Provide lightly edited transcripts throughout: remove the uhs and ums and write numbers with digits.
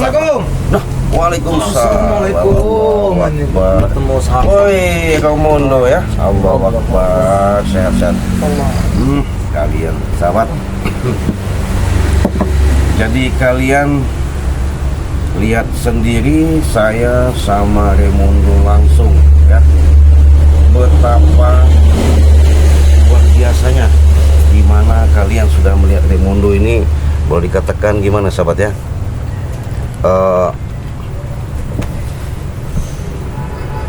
Assalamualaikum. Nah, waalaikumsalam. Assalamualaikum. Ketemu sahabat. Woi, Romondo ya. Allahu Akbar. Sehat-sehat. Kalian sahabat. Jadi kalian lihat sendiri saya sama Raimundo langsung ya. Betapa luar biasanya. Gimana kalian sudah melihat Raimundo ini, boleh dikatakan gimana sahabat ya?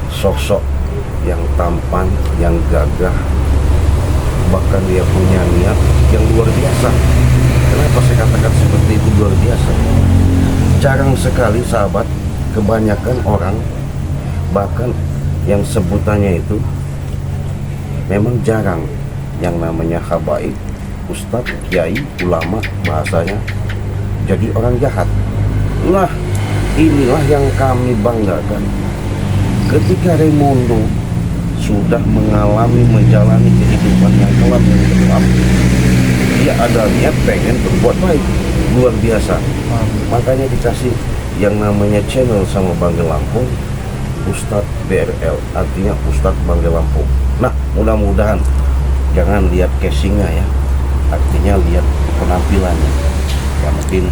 Sosok yang tampan, yang gagah, bahkan dia punya niat yang luar biasa. Kenapa saya katakan seperti itu luar biasa? Jarang sekali sahabat, kebanyakan orang bahkan yang sebutannya itu memang jarang yang namanya habaib, ustadz, kiai, ulama bahasanya jadi orang jahat. Nah, inilah yang kami banggakan. Ketika Raimundo sudah menjalani kehidupan yang kelam yang gelap, dia ada niat pengen berbuat baik, luar biasa. Makanya dikasih yang namanya channel sama Bangga Lampung, Ustadz BRL, artinya Ustadz Bangga Lampung. Nah, mudah-mudahan jangan lihat casingnya ya, artinya lihat penampilannya. Ya mungkin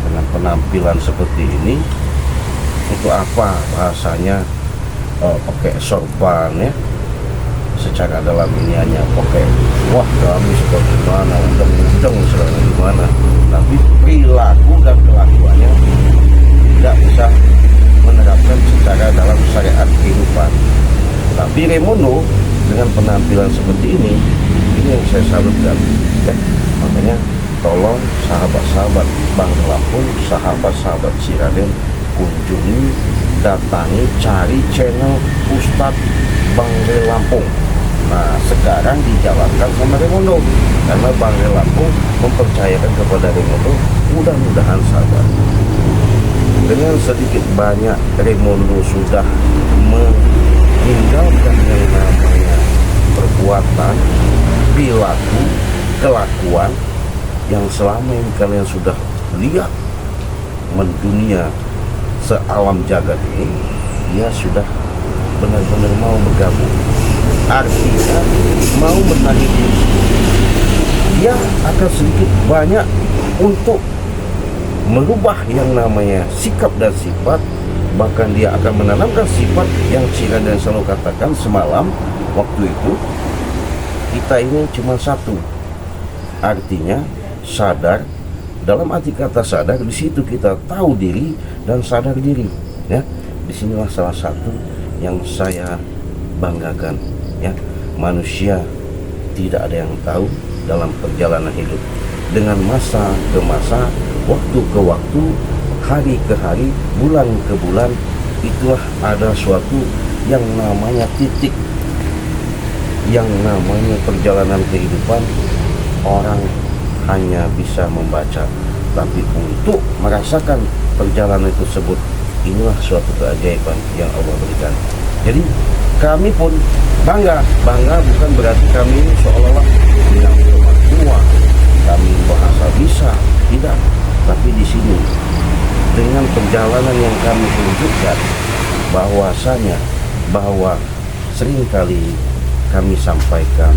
dengan penampilan seperti ini, untuk apa bahasanya pakai sorban ya, secara dalam ini hanya pakai wah kami seperti mana, undang-undang seperti gimana, tapi perilaku dan kelakuannya tidak bisa menerapkan secara dalam syariat kehidupan. Tapi Raimundo dengan penampilan seperti ini yang saya salutkan ya. Makanya tolong sahabat-sahabat Bangga Lampung, sahabat-sahabat Ciraden, kunjungi, datangi, cari channel Ustadz Bangga Lampung. Nah, sekarang dijalankan sama Raimundo karena Bangga Lampung mempercayakan kepada Raimundo. Mudah-mudahan sahabat, dengan sedikit banyak Raimundo sudah meninggalkan yang namanya perbuatan, perilaku, kelakuan yang selama ini kalian sudah lihat mendunia sealam jagat ini. Dia sudah benar-benar mau bergabung, artinya mau bertani diri. Dia akan sedikit banyak untuk merubah yang namanya sikap dan sifat. Bahkan dia akan menanamkan sifat yang Ciraden selalu katakan semalam waktu itu, kita ini cuma satu, artinya sadar. Dalam arti kata sadar, di situ kita tahu diri dan sadar diri ya. Disinilah salah satu yang saya banggakan ya. Manusia tidak ada yang tahu dalam perjalanan hidup, dengan masa ke masa, waktu ke waktu, hari ke hari, bulan ke bulan, itulah ada suatu yang namanya titik, yang namanya perjalanan kehidupan. Orang hanya bisa membaca, tapi untuk merasakan perjalanan tersebut, inilah suatu keajaiban yang Allah berikan. Jadi kami pun bangga bukan berarti kami ini seolah-olah bilang tua, kami bahasa bisa, tidak. Tapi di sini dengan perjalanan yang kami tunjukkan, bahwasanya bahwa seringkali kami sampaikan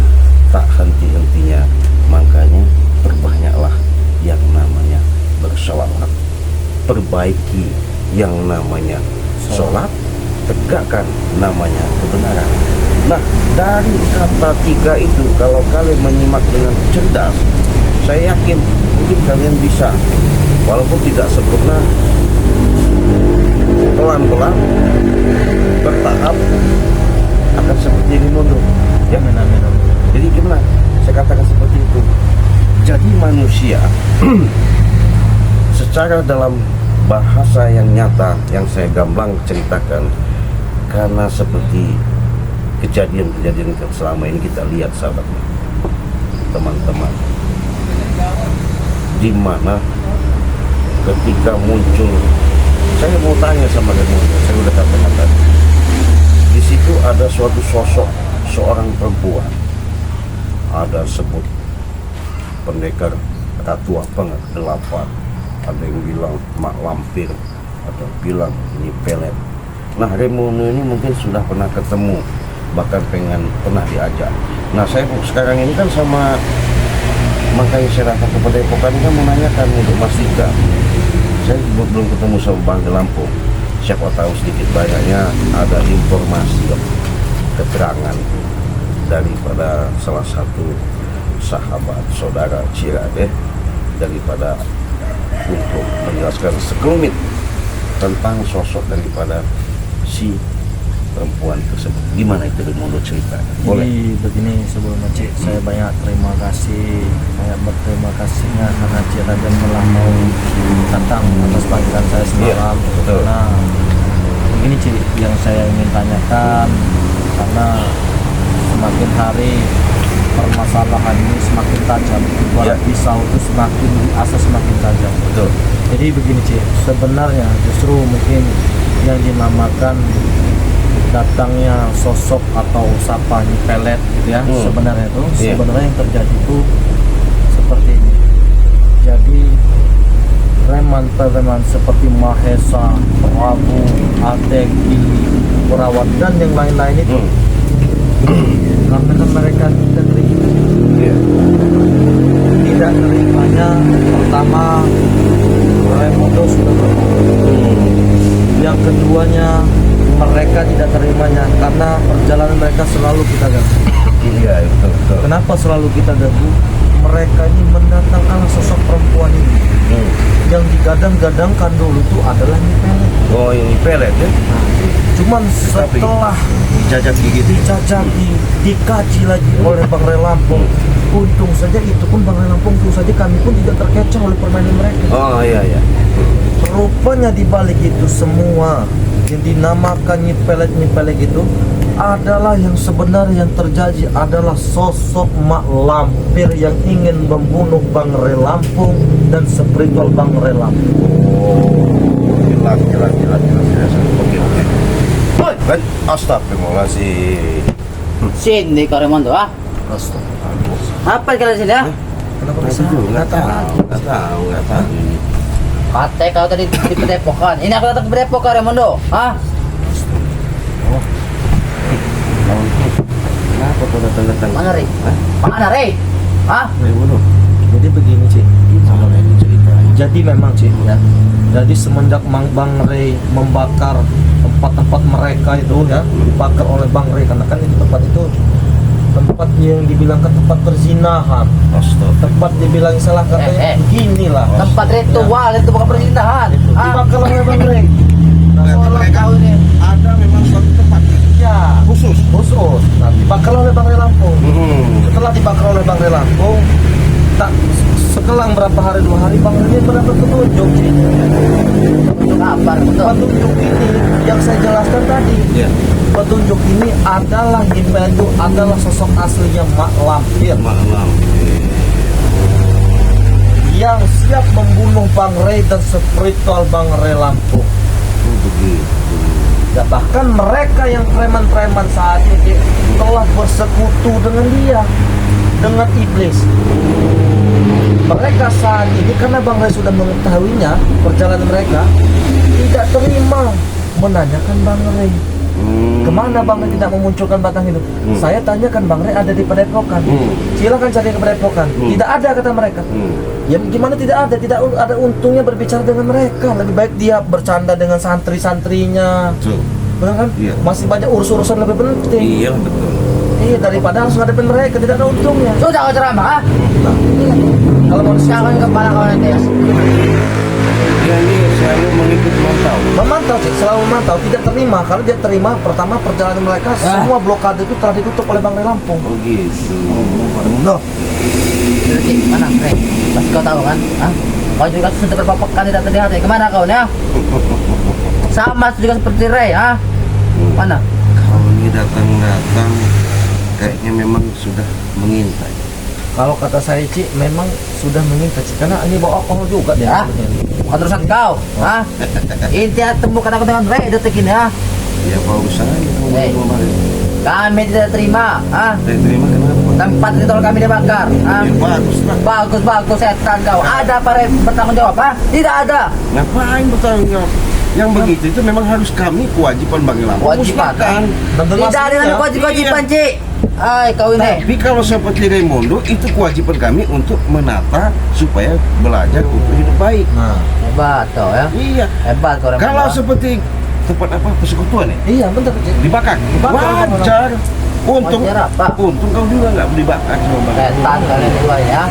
tak henti-hentinya, makanya perbanyaklah yang namanya bersolawat, perbaiki yang namanya sholat, tegakkan namanya kebenaran. Nah, dari kata tiga itu, kalau kalian menyimak dengan cerdas, saya yakin mungkin kalian bisa, walaupun tidak sempurna, pelan-pelan, bertahap, akan seperti ini mundur ya. Jadi gimana? Saya katakan seperti itu. Jadi manusia secara dalam bahasa yang nyata yang saya gamblang ceritakan, karena seperti kejadian-kejadian yang selama ini kita lihat sahabat teman-teman, di mana ketika muncul, saya mau tanya sama Raimundo, saya udah katakan tadi, di situ ada suatu sosok seorang perempuan, ada sebut pendekar ratu apa nggak, 8, ada yang bilang mak lampir, atau bilang ini pelet. Nah, Remono ini mungkin sudah pernah ketemu, bahkan pernah diajak. Nah, saya sekarang ini kan sama, makanya saya datang ke Padepokan kan menanyakan untuk Mas Dika. Saya belum ketemu sama Bang di Lampung. Siapa tahu sedikit banyaknya ada informasi, keterangan daripada salah satu sahabat saudara Cirade daripada untuk menjelaskan sekelumit tentang sosok daripada si perempuan tersebut. Gimana itu menurut cerita? Boleh. Jadi begini, sebelumnya Cik, saya banyak terima kasih, banyak berterima kasihnya karena Cik Raden telah mau datang atas panggilan saya semalam. Iya, betul. Nah, begini Cik, yang saya ingin tanyakan, karena semakin hari permasalahan ini semakin tajam, ibarat pisau itu semakin diasah semakin tajam. Betul. Jadi begini Cik, sebenarnya justru mungkin yang dinamakan datangnya sosok atau sapa pelet gitu ya, sebenarnya itu sebenarnya yang terjadi itu seperti ini. Jadi preman seperti Mahesa, Prabu, Ategi, Perawat dan yang lain-lain itu karena mereka tidak terimanya, pertama Raimundo sudah berbohong. Yang keduanya mereka tidak terimanya karena perjalanan mereka selalu kita ganggu. Iya, betul. Kenapa selalu kita ganggu? Mereka ini mendatangkan sosok perempuan ini yang digadang-gadangkan dulu itu adalah ini pelet. Oh, ini pelet ya? Cuman setelah dijajaki gitu. dijajaki, dikaji lagi oleh Bang Ray Lampung, untung saja itu pun Bang Ray Lampung, untung saja kami pun tidak terkecoh oleh permainan mereka. Oh iya. Rupanya di balik itu semua yang dinamakan nyipelet itu adalah yang sebenarnya yang terjadi adalah sosok mak lampir yang ingin membunuh Bang Ray Lampung dan spiritual Bang Ray Lampung. Jelas. Oke. Kan astagfirullahaladzim. Sini kau Remondo ah? Apa kalian sini ah? Kenapa Nggak bisa? tahu. Katanya kau tadi di Padepokan. Ini aku datang ke Padepokan Remondo. Ah? Kenapa kau datang? Mana Rey? Mana Rey? Ah? Jadi begini Cik, Sama ini ceritanya. jadi memang Cik ya, jadi semenjak Bang Ray membakar tempat-tempat mereka itu ya, dibakar oleh Bang Ray karena kan itu tempat yang dibilangkan tempat perzinahan, tempat dibilang salah katanya beginilah, Tempat ritual itu bukan perzinahan. Ah? dibakar oleh Bang Ray. Nah, Soalnya kau ini. Ada memang suatu tempat ya khusus. Nah, dibakar oleh Bang Ray Lampung. Setelah dibakar oleh Bang Ray Lampung, tak sekelang berapa hari 2 hari Bang Ray mendapat petunjuk. Kabar betul. Petunjuk ini yang saya jelaskan tadi. Iya. Petunjuk ini adalah itu adalah sosok aslinya Mak Lampir malam. yang siap membunuh Bang Ray dan spiritual Bang Ray Lampung. Begitu. Ya, bahkan mereka yang preman-preman saat ini telah bersekutu dengan dia, dengan iblis. Mereka saat ini karena Bang Ray sudah mengetahuinya perjalanan mereka, tidak terima menanyakan Bang Ray. Kemana Bang Ray tidak memunculkan batang itu? Saya tanyakan Bang Ray ada di Padepokan. Silakan cari ke Padepokan. Tidak ada kata mereka. Ya gimana tidak ada? Tidak ada untungnya berbicara dengan mereka. Lebih baik dia bercanda dengan santri-santrinya. Betul. Benar kan? Iya. Masih banyak urusan lebih penting. Iya, betul. Iya, daripada harus ngadepin mereka, tidak ada untungnya. Sudah kau ceramah ah? Kalau mau Jangan kepala kau nanti ya. Dia ini selalu mengikuti mantau. memantau sih, selalu memantau, tidak terima. Kalau dia terima, pertama perjalanan mereka semua blokade itu telah ditutup oleh Bang Ray Lampung. Oh gitu. Loh, Jadi mana Rey? Pasti kau tahu kan? Ah? Kau juga sudah beberapa kali datang di hati. Kemana kau nih ah? Sama juga seperti Rey ah? Mana? Kalau ini datang kayaknya memang sudah mengintai. kalau kata saya Cik, memang sudah mengintai Cik. Karena ini bawa alkohol juga dia. Ah? Bukan urusan kau ah? Intinya temukan aku dengan Rey detik ini ah? Ya Pak usaha Hei. Kami tidak terima ah? Saya terima kenapa? Tempat ritual kami dibakar ah? Ya bagus lah. Bagus setan kau. Ada apa Rey bertanggung jawab ah? Tidak ada. Ngapain bertanggung jawab? yang begitu itu memang harus kami kewajiban Bang Lampung Kewajiban, musnahkan. Dan Tidak ada termasuk yang kewajiban, Cik. Ay, kau ini. Tapi kalau seperti Raimundo itu kewajiban kami untuk menata supaya belajar untuk hidup baik. Nah, Hebat kau ya. Iya. Hebat kau Kalau seperti tempat apa persekutuan ya iya benar Cik. dibakar, Dibakar. wajar. Untung, Wajar apa? untung kau juga nggak dibakar sama Bang. Setan kalian berdua ya.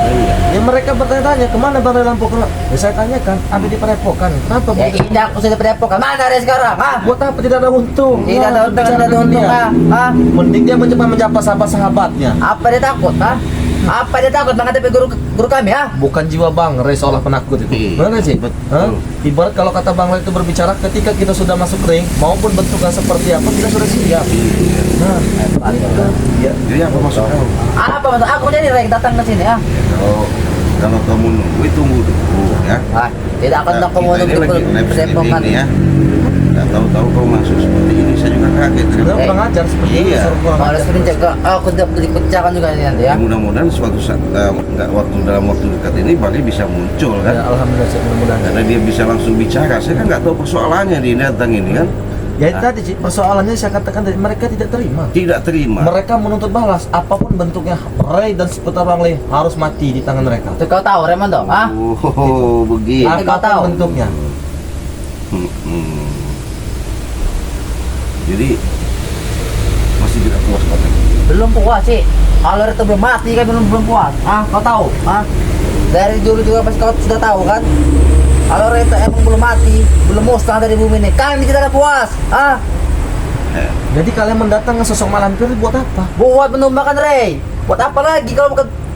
Iya. Ya mereka bertanya-tanya kemana Bang Ray Lampung? Ya saya tanyakan, ada di Padepokan. Kenapa Ya begitu? ini aku sudah Padepokan. Mana dia sekarang? Ah, Buat apa tidak ada untung? tidak ada untung, bicara tidak ada dengan untung. dia. Ah, Mending dia mencoba menyapa sahabat-sahabatnya. apa dia takut? Ah, apa dia takut menghadapi guru kami? Ah, Bukan jiwa Bang Ray seolah penakut itu. Iya, Benar sih? betul. Hah? Ibarat kalau kata Bang Ray itu berbicara ketika kita sudah masuk ring, maupun bentuknya seperti apa kita sudah siap. Iya. Nah, hebat kau. iya. Jadi apa maksud kau? Apa maksud aku jadi Rek datang ke sini ah? Kalau kamu nunggu tunggu dulu ya. Ah, tidak akan Nah, aku mau kita ini lagi live Padepokan. streaming ya. Nggak tahu-tahu kau masuk seperti ini, saya juga kaget. Sebenarnya kurang ajar seperti itu. Iya. suruh kurang Kalau ajar. sering jaga, aku tidak dipecahkan juga ini nanti ya. Ya, mudah-mudahan suatu saat nggak dalam waktu dekat ini Bang bisa muncul kan. Ya, alhamdulillah Cik, mudah-mudahan. Karena dia bisa langsung bicara. Saya kan nggak tahu persoalannya dia datang ini kan. Ya itu tadi Cik, persoalannya saya katakan tadi mereka tidak terima. Tidak terima. Mereka menuntut balas apapun bentuknya. Ray dan seputar Bang Ray harus mati di tangan mereka. Itu kau tahu Raymond dong? Ah, Oh, begitu. Kau tahu. Apapun bentuknya. Hmm. Jadi masih tidak puas katanya. belum puas sih. Kalau itu belum mati kan belum puas. Ah, kau tahu? Ah, dari dulu juga pas kau sudah tahu kan? Kalau Reta emang belum mati, belum musnah dari bumi ini, kami tidak ada puas. Ah, Jadi kalian mendatangkan sosok malampir buat apa? buat menumbakan Ray. Buat apa lagi kalau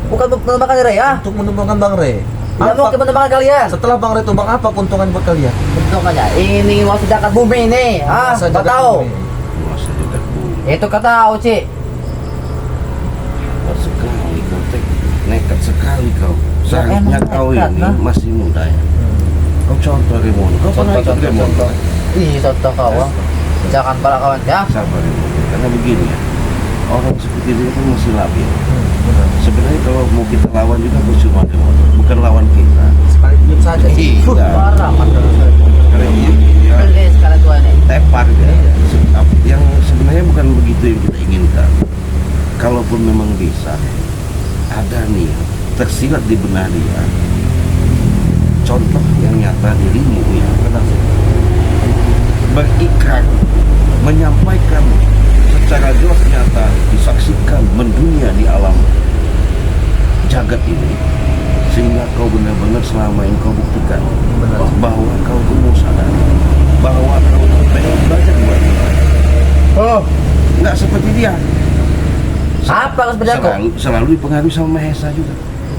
bukan menumbakan Ray? Ah, Untuk menumbangkan Bang Ray. tidak mungkin menumbakan kalian. Setelah Bang Ray tumbang apa keuntungan buat kalian? Bentukannya ini mau sedangkan bumi ini. Ah, Masa kau jagat tahu? bumi. Masa tidak bumi. Itu kau tahu, Cik. Nekat sekali kau, Tek. Nekat sekali kau. Seharusnya emang kau nekat, ini nah. masih muda ya. Kau contoh Raimundo. Kau pernah ikut Raimundo? Ih, contoh kau. Ah. Jangan para kawan ya. Sabar Raimundo. Karena begini ya. Orang seperti dia kan masih labil. Benar. Sebenarnya kalau mau kita lawan juga percuma Raimundo. Bukan lawan kita. Sekali diam saja. Iya. Parah mantap. Karena dia Beli sekali tua ini. tepar dia. Yang sebenarnya bukan begitu yang kita inginkan. Kalaupun memang bisa, ada nih tersirat di benak dia. Contoh yang nyata dirimu ya, Benar sih. berikrar, menyampaikan secara jelas nyata, disaksikan mendunia di alam jagat ini, sehingga kau benar-benar selama ini kau buktikan Benar. bahwa kau tumbuh sadar, bahwa kau pengen belajar buat Oh, nggak seperti dia. apa sebenarnya kok? Selalu dipengaruhi sama Mahesa juga.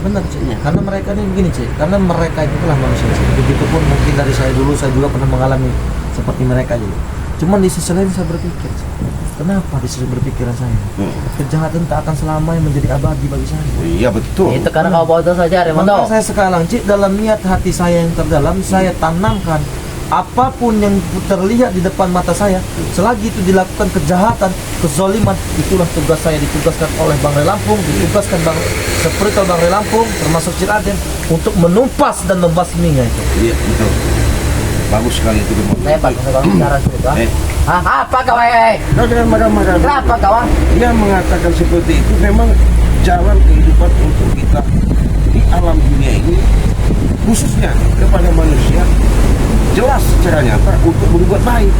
Benar Cik. Karena mereka ini begini Cik. Karena mereka itulah manusia Cik. Begitupun mungkin dari saya dulu saya juga pernah mengalami seperti mereka Cik. Cuman di sisi lain saya berpikir Cik. Kenapa di sisi berpikiran saya? Kejahatan tak akan selamanya menjadi abadi bagi saya. Oh, iya betul. Itu karena kau bodoh saja, Raymond. Maka saya sekarang Cik dalam niat hati saya yang terdalam saya tanamkan apapun yang terlihat di depan mata saya selagi itu dilakukan kejahatan, kezaliman, itulah tugas saya ditugaskan oleh Bang Ray Lampung, ditugaskan Bang seperti Bang Ray Lampung termasuk Cik Raden untuk menumpas dan membasminya itu. Iya betul. Bagus sekali itu Raimundo. Hebat kalau bicara seperti itu. Eh, Apa kau? kau jangan marah-marah. Kenapa kau? Dia mengatakan seperti itu memang jalan kehidupan untuk kita di alam dunia ini, khususnya kepada manusia, jelas secara nyata untuk berbuat baik.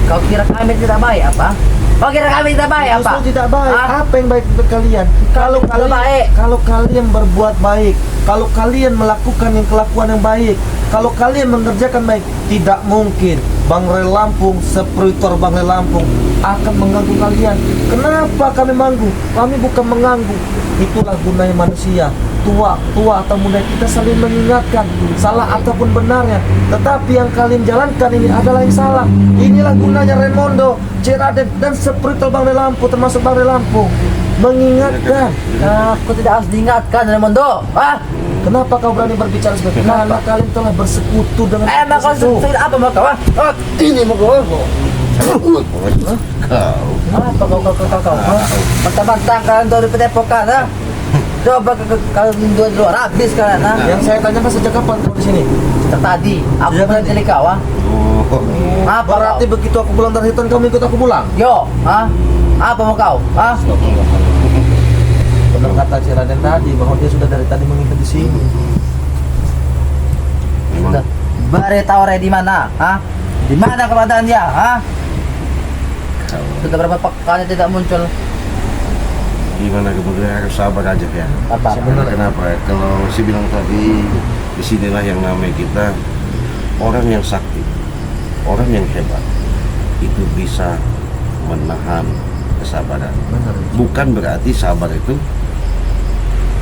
Kau kira kami tidak baik apa? Kau kira kami tidak baik apa? Justru tidak baik. Ah, Apa yang baik untuk kalian? Kalau Kalau kalian baik. kalau kalian berbuat baik, kalau kalian melakukan yang kelakuan yang baik, kalau kalian mengerjakan baik, tidak mungkin Bang Ray Lampung, spiritor Bang Ray Lampung akan mengganggu kalian. Kenapa kami mengganggu? Kami bukan mengganggu. Itulah gunanya manusia. Tua atau muda kita saling mengingatkan salah ataupun benarnya. Tetapi yang kalian jalankan ini adalah yang salah. Inilah gunanya Raimundo, Cik Raden dan spiritor Bang Ray Lampung termasuk Bang Ray Lampung mengingatkan. aku tidak harus diingatkan, Raymond. Ah, Kenapa kau berani berbicara seperti itu? Karena kalian telah bersekutu dengan emang kau itu. sudah apa mau kau? Ah, Ini mau kau. Kau. apa kau? Bantang-bantang kalian dari Padepokan, ah. Coba kalian dua di luar habis kalian, ah. Yang saya tanyakan sejak kapan kau di sini? Sejak tadi, aku Sejak berhenti tadi. dari kau, ah. Oh, Apa Berarti kau? begitu aku pulang dari hutan kamu ikut aku pulang? Yo, apa mau kau? Benar kata si Raden tadi bahwa dia sudah dari tadi menginap di sini. Memang Bare tahu Re di mana? Di mana keberadaan dia? kalau Sudah berapa pekan tidak muncul? gimana kemudian harus sabar aja ya. Apa? Karena kenapa? Kalau si bilang tadi, disinilah yang namanya kita orang yang sakti, orang yang hebat itu bisa menahan kesabaran. Benar. Bukan berarti sabar itu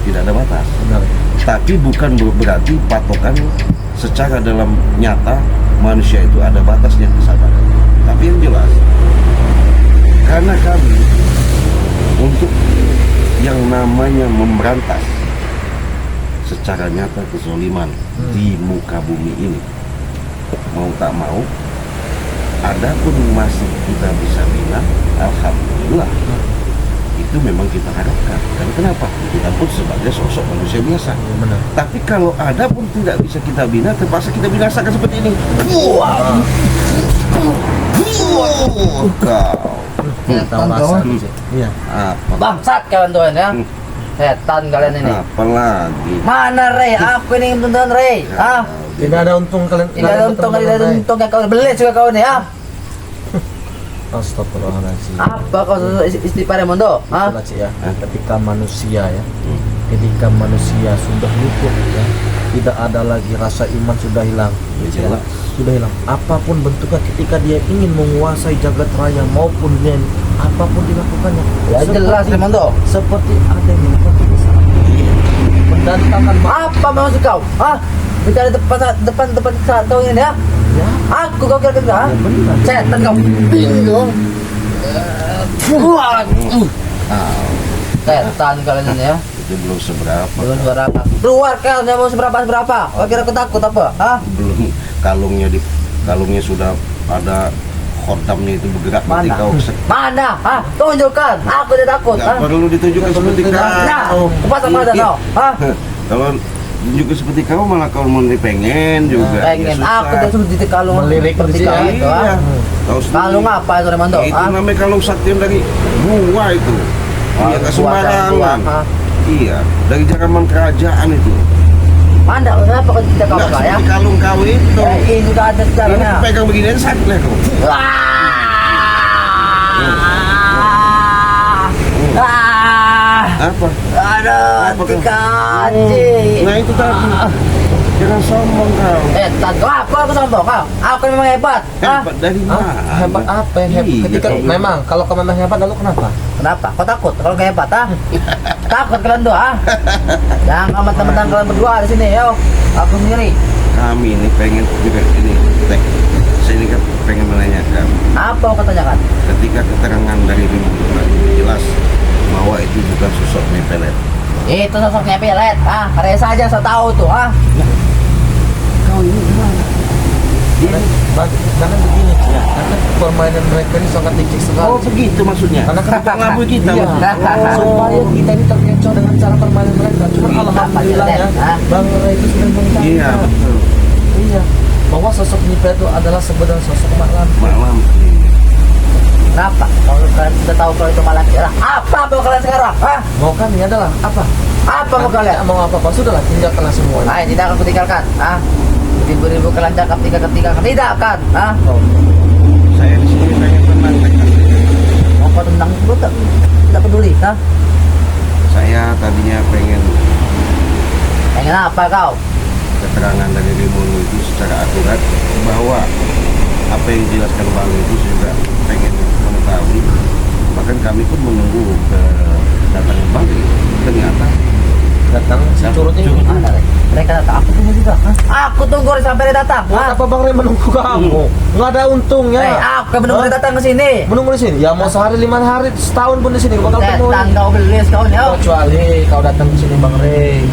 tidak ada batas, Benar. tapi bukan berarti patokan secara dalam nyata manusia itu ada batasnya kesabaran. Tapi yang jelas, karena kami untuk yang namanya memberantas secara nyata kezoliman di muka bumi ini, mau tak mau, adapun masih kita bisa bilang alhamdulillah, itu memang kita harapkan. Karena kenapa? Kita pun sebagai sosok manusia biasa. Benar. Tapi kalau ada pun tidak bisa kita bina, terpaksa kita binasakan seperti ini. Wah, kau Tahu rasa sih. Iya. apa? Bangsat kalian tuh ya. Setan kalian ini. Apalagi? Mana Re? Aku ini tonton Re. Tidak ada untung kalian. Tidak ada untung, tidak ada untung yang kau beli juga kau nih Astagfirullahaladzim. Apa kau istighfar Mondo? Itulah, Cik, ya. Ketika manusia ya, ketika manusia sudah luput ya, tidak ada lagi rasa iman, sudah hilang. Ya, jelas. Sudah hilang. Apapun bentuknya, ketika dia ingin menguasai jagat raya maupun dunia ini, apapun dilakukannya. Ya jelas Mondo. Seperti ada yang dilakukan di saat ini. Mendatangkan Apa maksud kau? Bicara depan saat kau ini ya? ya, Aku kau kira-kira? ya benar. Setan kau. Bingung. Setan kalian ini ya. Itu belum seberapa. Belum seberapa. Keluar kau, mau seberapa? Kau kira aku takut apa? Belum kalungnya sudah ada khodamnya itu bergerak nanti Mana? kau Mana? Tunjukkan. Aku tidak takut. nggak perlu ditunjukkan seperti Nah, kau. pasang pada kau. Kalau juga seperti kau malah kau mau pengen juga. Pengen. Ya, susah. Aku tidak suruh di kalung Melirik seperti dia. kau itu. Iya. Tahu sendiri. Kalung apa itu Remondo? Itu namanya kalung sakti yang dari gua itu. Iya, ke sembarangan. Iya, dari zaman kerajaan itu. Mana? Kenapa kau tidak kau Nggak pakai ya? seperti kalung kau itu. Ini juga ada Ini caranya. pegang begini aja sakit lah kau. Apa? Aduh, Apa kau? dikaji. Nah itu tadi. Jangan sombong kau. Tante, apa aku sombong kau? Aku memang hebat. Hebat dari mana? Hebat apa yang hebat? Iya, Ketika kalau- memang kalau kau memang hebat, lalu kenapa? Kenapa? Kau takut kalau nggak hebat, Takut kalian dua, Jangan amat teman-teman kalian berdua di sini, yo. Aku sendiri. Kami ini pengen juga ini. Saya ini kan pengen menanyakan. Apa kau tanyakan? Ketika keterangan dari Rimon tadi jelas bahwa itu bukan sosok Mepelet. Itu sosoknya pelet, Kalian saja saya tahu tuh, Kau ini gimana? Karena begini ya, karena permainan mereka ini sangat licik sekali. Oh begitu maksudnya. Karena kan ngelabui kita. iya, maksudnya. supaya kita ini terkecoh dengan cara permainan mereka. Cuma alhamdulillah ya, Bang Ray itu sudah mengatakan. Iya betul. Iya, bahwa sosok Nipa itu adalah sebenarnya sosok malam. Malam. Kenapa? Kalau kalian sudah tahu kalau itu malah kira, apa mau kalian sekarang? Mau kami adalah apa? Apa mau kalian? Mau apa? Sudahlah, tinggalkanlah semuanya. Tidak akan kutinggalkan, Ribu-ribu kalian cakap tinggalkan, tidak akan, Oh, Saya di sini pengen tenang. Mau kau tendang dulu tidak peduli, Saya tadinya pengen Pengen apa kau? keterangan dari Rimon itu secara akurat bahwa apa yang dijelaskan Bang itu juga pengen mengetahui. Bahkan kami pun menunggu kedatangan Bang. Ternyata datang si curutnya. Mana, Re? Mereka datang, aku tunggu juga. Aku tunggu sampai dia datang. Buat apa Bang Ray menunggu kamu? Nggak ada untungnya. Aku menunggu dia datang ke sini. Menunggu di sini. Ya mau sehari 5 hari, setahun pun di sini bakal ketemu. Setan kau belis kau nih. Kecuali kau datang ke sini Bang Ray.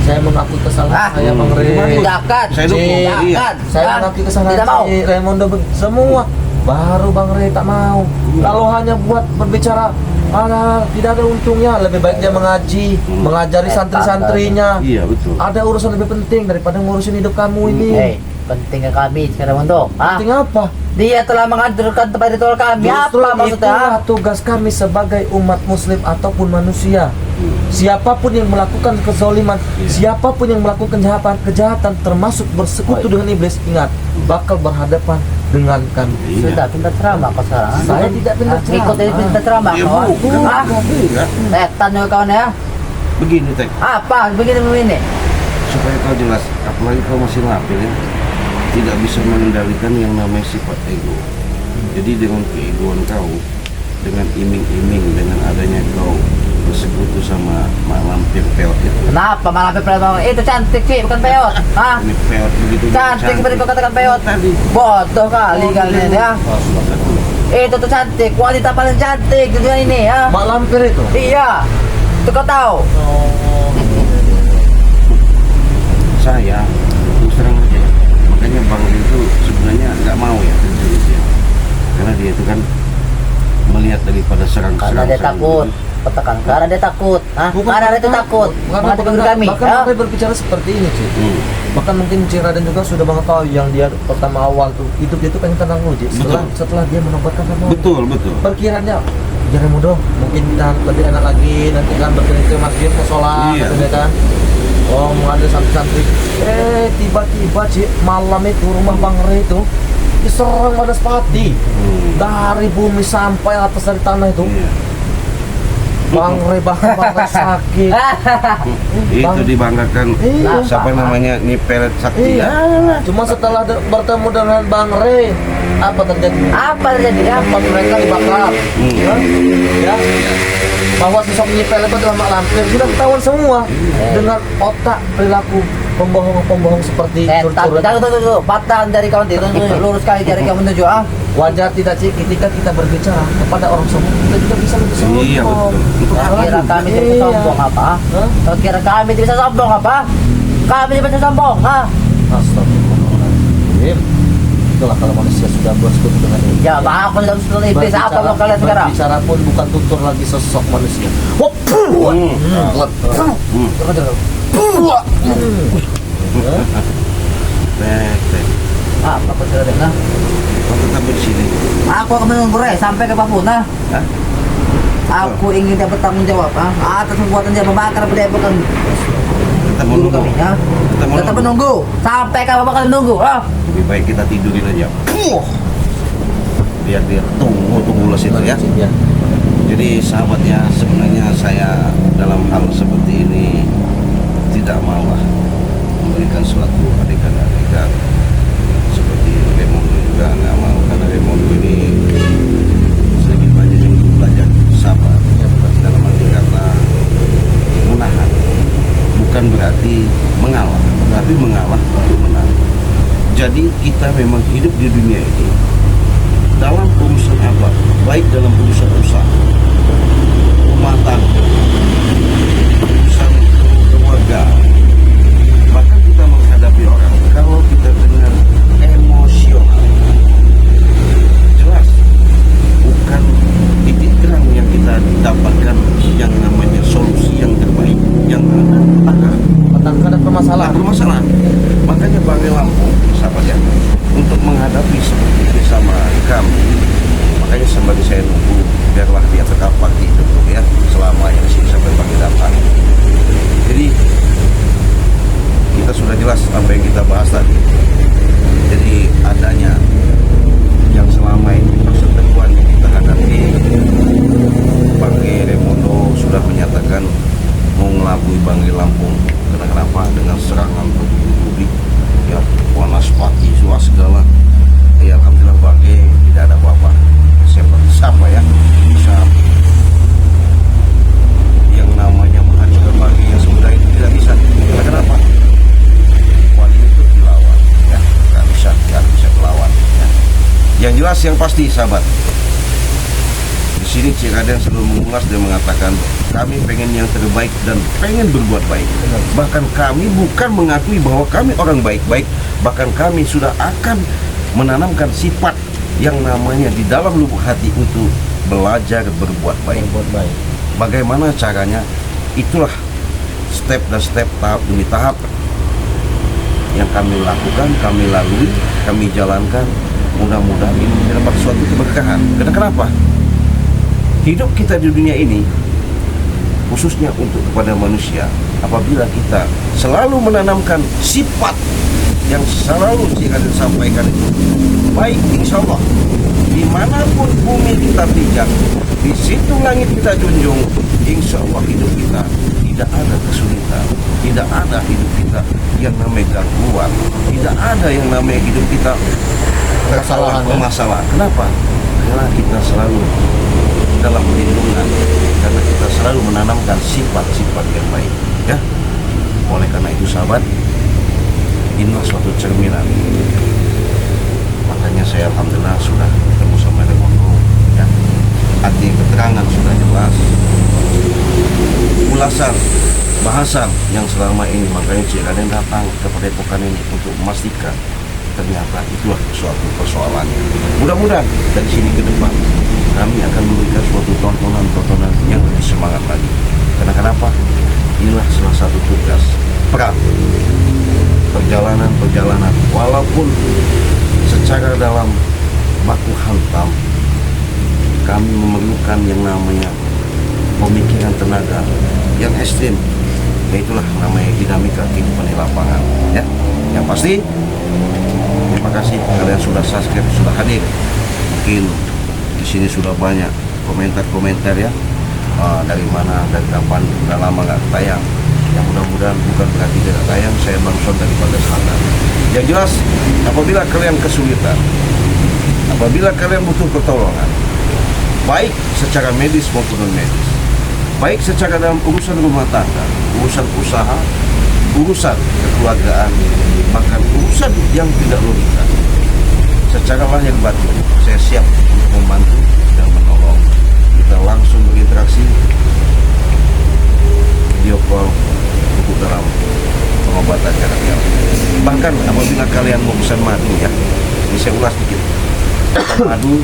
Saya mengakui kesalahan saya Bang Ray. Tidak akan. Saya dukung. Tidak Iya. akan. Saya mengakui kesalahan Tidak mau. si Raimundo semua. Baru Bang Ray tak mau. Lalu hanya buat berbicara, tidak ada untungnya. Lebih baik dia mengaji, mengajari santri-santrinya. iya betul. Ada urusan lebih penting daripada ngurusin hidup kamu ini. pentingnya kami sekarang untuk. Penting apa? Dia telah menghancurkan tempat ritual kami. Justru Apa maksudnya? itulah tugas kami sebagai umat muslim ataupun manusia. Siapapun yang melakukan kezaliman, siapapun yang melakukan kejahatan termasuk bersekutu dengan iblis, ingat bakal berhadapan dengan kami. Sudah pintar ceramah kau sekarang. Saya tidak pintar ceramah. Ikut ini pintar ceramah Ya kau. bukan. Ah, Enggak. setan juga kawan ya. Begini Tek, Apa? Begini. supaya kau jelas, apalagi kau masih lapil ya, tidak bisa mengendalikan yang namanya sifat ego. Jadi dengan keegoan kau, dengan iming-iming, dengan adanya kau bersekutu sama mak lampir peot itu. Kenapa malah pepeot? Itu cantik sih, bukan peot. Hah? Ini peot begitu Cantik seperti kau katakan peot. tadi. Bodoh kali kalian ya. Itu tuh cantik, wanita paling cantik di dunia ini ya. Mak lampir itu. Iya. Itu kau tahu. Saya terus terang aja, makanya Bang Rin itu sebenarnya nggak mau ya terjun itu ya. Karena dia itu kan melihat daripada Karena dia takut. Katakan, karena dia takut. Hah? Karena dia itu takut. Mengatakan diri kami. Bahkan Ya? mereka berbicara seperti ini sih. Hmm. Bahkan mungkin Cik Raden juga sudah mengetahui yang dia pertama awal tuh hidup dia itu pengen tenang dulu Cik. Setelah dia menobatkan sama Betul. perkiraannya jangan mudah mungkin kita lebih enak lagi nanti kan berkeliling ke masjid ke sholat Iya. katanya kan. Oh mau ada santri-santri tiba-tiba Cik malam itu rumah Bang Re itu diserang Banaspati dari bumi sampai atas dari tanah itu. Iya. Bang Re sakit. Itu dibanggakan Iya. siapa namanya nih pelet sakti Iya. ya. Cuma setelah bertemu dengan Bang Re, apa terjadi? Apa terjadi ya? Tempat mereka dibakar. Ya. Bahwa sosok nyipel itu adalah mak lampir sudah ketahuan semua dengan otak perilaku pembohong-pembohong seperti Setan. Tuh. Patah dari kawan itu. Lurus kali dari kamu menuju. Ah. Wajar tidak sih ketika kita berbicara kepada orang sombong kita juga bisa lebih sombong. Iya, betul. Kira kami tidak bisa sombong apa? Hah? Kira kami tidak bisa sombong apa? Kami tidak bisa sombong. Ah. Astagfirullahaladzim. Itulah kalau manusia sudah bersekutu dengan iblis. Ya, aku tidak bisa iblis. Apa mau kalian sekarang? Berbicara pun bukan tutur lagi sosok manusia. Tek. Apa kau sudah dengar? Kau tetap di sini. Aku akan menunggu Ray sampai ke Papua. Hah? Aku ingin dia bertanggung jawab atas perbuatan dia membakar bukan Tetap guru menunggu. kami ya. Tetap menunggu sampai kapan bakal menunggu. Lebih baik kita tidurin aja. Biar dia tunggu situ ya. Ya. Jadi sahabatnya, sebenarnya saya dalam hal seperti ini tidak maulah memberikan suatu adegan-adegan seperti Remondo juga nggak mau, karena Remondo ini sedikit banyak yang belajar sabar dalam arti kata menahan, bukan berarti mengalah, tapi mengalah untuk menang. Jadi kita memang hidup di dunia ini dalam urusan apa? Baik dalam urusan usaha, rumah tangga, urusan keluarga, bahkan kita menghadapi orang. Kalau kita dengan emosional, jelas bukan titik terang yang kita dapatkan yang namanya solusi yang terbaik. Yang ada Ada permasalahan. bermasalah. Makanya Bang Lampung, sahabat ya, untuk menghadapi seperti ini sama kami, makanya sembari saya nunggu, biarlah dia tetap pagi dulu ya, selama yang sini sampai pagi datang. Jadi kita sudah jelas apa yang kita bahas tadi. Jadi adanya yang selama ini perseteruan yang kita hadapi, Bang Remondo sudah menyatakan mau ngelabui Bang Lampung. Kenapa? Dengan serangan publik ya, Banaspati segala. Ya alhamdulillah Bang tidak ada apa-apa. Siapa ya bisa yang namanya menghancurkan Bang yang semudah itu tidak bisa. Karena kenapa? Wali itu dilawan ya, nggak bisa melawan ya. Yang jelas yang pasti sahabat, di sini Cik Raden selalu mengulas dan mengatakan kami pengen yang terbaik dan pengen berbuat baik. Bahkan kami bukan mengakui bahwa kami orang baik-baik, bahkan kami sudah akan menanamkan sifat yang namanya di dalam lubuk hati untuk belajar berbuat baik. Berbuat baik. Bagaimana caranya? Itulah step dan step, tahap demi tahap yang kami lakukan, kami lalui, kami jalankan, mudah-mudahan ini mendapat suatu keberkahan. Karena kenapa? Hidup kita di dunia ini, khususnya untuk kepada manusia, apabila kita selalu menanamkan sifat yang selalu saya akan sampaikan itu baik, insya Allah dimanapun bumi kita pijak, di situ langit kita junjung, insya Allah hidup kita tidak ada kesulitan, tidak ada hidup kita yang namanya gangguan, tidak ada yang namanya hidup kita permasalahan. Kenapa? Karena kita selalu dalam perlindungan, karena kita selalu menanamkan sifat-sifat yang baik, ya. Oleh karena itu sahabat, inilah suatu cerminan. Makanya saya alhamdulillah sudah ketemu sama Remondo, ya. Arti keterangan sudah jelas, ulasan bahasan yang selama ini, makanya Cik Raden datang ke Padepokan ini untuk memastikan ternyata itulah suatu persoalannya. Mudah-mudahan dari sini ke depan kami akan memberikan suatu tontonan yang lebih semangat lagi. Karena kenapa? Inilah salah satu tugas perang, perjalanan walaupun secara dalam baku hantam kami memerlukan yang namanya pemikiran tenaga yang ekstrim, yaitulah namanya dinamika kehidupan di lapangan, ya. Yang pasti terima kasih kalian sudah subscribe, sudah hadir. Mungkin di sini sudah banyak komentar ya, dari mana, dari kapan, udah lama nggak tayang. Yang mudah-mudahan bukan berarti tidak tayang, saya bangson daripada sana. Yang jelas, apabila kalian kesulitan, apabila kalian butuh pertolongan, baik secara medis maupun non medis, baik secara dalam urusan rumah tangga, urusan usaha, urusan kekeluargaan, bahkan urusan yang tidak logika, secara lahir batin saya siap untuk membantu dan menolong. Kita langsung berinteraksi, video call untuk dalam pengobatan jarak jauh. Bahkan apabila kalian mau pesan madu, ya, ini saya ulas sedikit, madu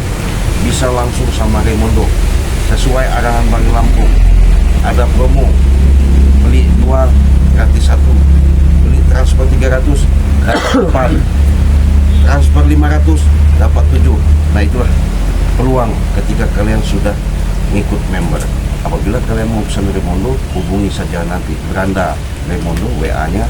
bisa langsung sama Remondo sesuai arahan Bang Lampung. Ada promo beli 2 gratis 1, beli transfer 300 dapat 4, transfer 500 dapat 7. Nah itulah peluang ketika kalian sudah ngikut member. Apabila kalian mau pesan Remondo, hubungi saja nanti beranda Remondo, WA-nya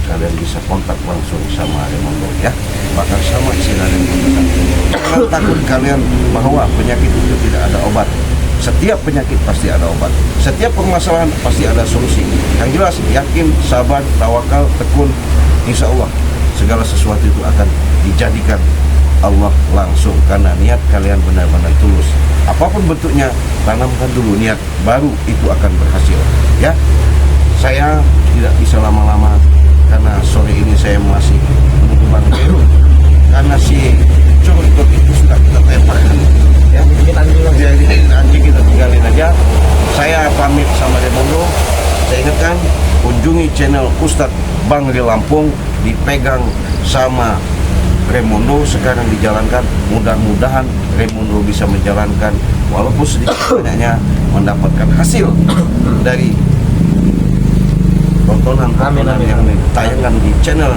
kalian bisa kontak langsung sama Remondo, ya. Bahkan sama istilah Remondo. Jangan takut kalian bahwa penyakit itu tidak ada obat. Setiap penyakit pasti ada obat. Setiap permasalahan pasti ada solusi. Yang jelas, yakin, sabar, tawakal, tekun, insya Allah segala sesuatu itu akan dijadikan Allah langsung, karena niat kalian benar-benar tulus. Apapun bentuknya, tanamkan dulu niat, baru itu akan berhasil, ya. Saya tidak bisa lama-lama karena sore ini saya masih menunggu Bang Jero, karena si curut itu sudah kita temparkan, ya. Anjing kita tinggalin aja. Saya pamit sama Remondo. Saya ingatkan, kunjungi channel Ustadz Bang Ri Lampung, dipegang sama Remondo, sekarang dijalankan. Mudah-mudahan Remondo bisa menjalankan walaupun sedikit banyaknya mendapatkan hasil dari tontonan yang ditayangkan di channel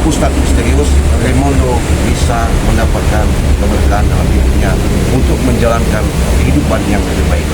Ustadz Misterius. Remondo bisa mendapatkan keberkahan dalam hidupnya untuk menjalankan kehidupan yang lebih baik.